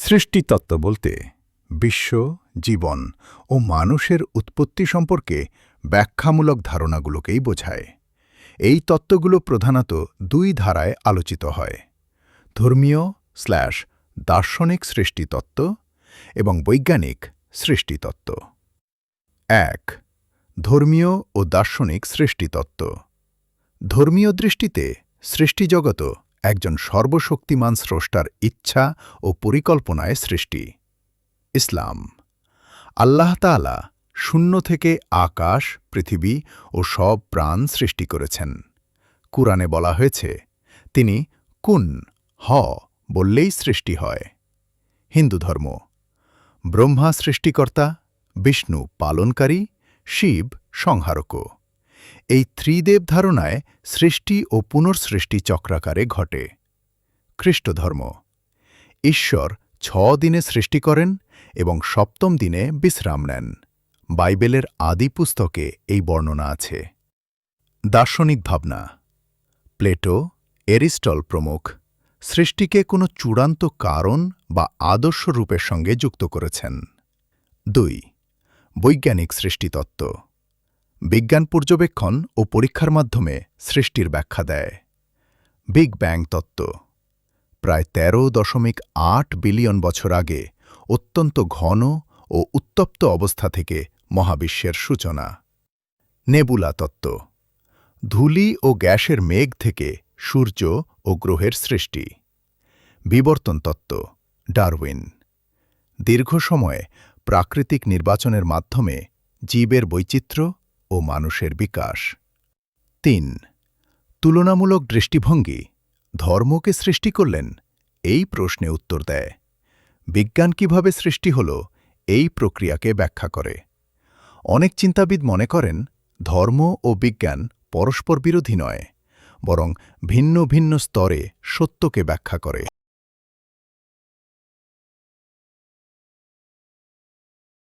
সৃষ্টিতত্ত্ব বলতে বিশ্ব, জীবন ও মানুষের উৎপত্তি সম্পর্কে ব্যাখ্যামূলক ধারণাগুলোকেই বোঝায়। এই তত্ত্বগুলো প্রধানত দুই ধারায় আলোচিত হয়: ধর্মীয়/দার্শনিক সৃষ্টিতত্ত্ব এবং বৈজ্ঞানিক সৃষ্টিতত্ত্ব। ১. ধর্মীয় ও দার্শনিক সৃষ্টিতত্ত্ব। ধর্মীয় দৃষ্টিতে সৃষ্টিজগৎ একজন সর্বশক্তিমান স্রষ্টার ইচ্ছা ও পরিকল্পনায় সৃষ্টি। ইসলাম: আল্লাহ তাআলা শূন্য থেকে আকাশ, পৃথিবী ও সব প্রাণ সৃষ্টি করেছেন। কুরআনে বলা হয়েছে, তিনি কুন হ বললেই সৃষ্টি হয়। হিন্দু ধর্ম: ব্রহ্মা সৃষ্টিকর্তা, বিষ্ণু পালনকারী, শিব সংহারক। এই ত্রিদেব ধারণায় সৃষ্টি ও পুনঃসৃষ্টি চক্রাকারে ঘটে। খ্রিস্ট ধর্ম: ঈশ্বর ৬ দিনে সৃষ্টি করেন এবং সপ্তম দিনে বিশ্রাম নেন। বাইবেলের আদি পুস্তকে এই বর্ণনা আছে। দার্শনিক ভাবনা: প্লেটো, এরিস্টল প্রমুখ সৃষ্টিকে কোনো চূড়ান্ত কারণ বা আদর্শ রূপের সঙ্গে যুক্ত করেছেন। ২. বৈজ্ঞানিক সৃষ্টিতত্ত্ব। বিজ্ঞান পর্যবেক্ষণ ও পরীক্ষার মাধ্যমে সৃষ্টির ব্যাখ্যা দেয়। বিগ ব্যাং তত্ত্ব: প্রায় ১৩.৮ বিলিয়ন বছর আগে অত্যন্ত ঘন ও উত্তপ্ত অবস্থা থেকে মহাবিশ্বের সূচনা। নেবুলা তত্ত্ব: ধূলি ও গ্যাসের মেঘ থেকে সূর্য ও গ্রহের সৃষ্টি। বিবর্তন তত্ত্ব: ডারউইন: দীর্ঘ সময়ে প্রাকৃতিক নির্বাচনের মাধ্যমে জীবের বৈচিত্র্য ও মানুষের বিকাশ। ৩. তুলনামূলক দৃষ্টিভঙ্গি: ধর্মকে সৃষ্টি করলেন? এই প্রশ্নে উত্তর দেয়। বিজ্ঞান কিভাবে সৃষ্টি হল এই প্রক্রিয়াকে ব্যাখ্যা করে। অনেক চিন্তাবিদ মনে করেন, ধর্ম ও বিজ্ঞান পরস্পর বিরোধী নয়, বরং ভিন্ন ভিন্ন স্তরে সত্যকে ব্যাখ্যা করে।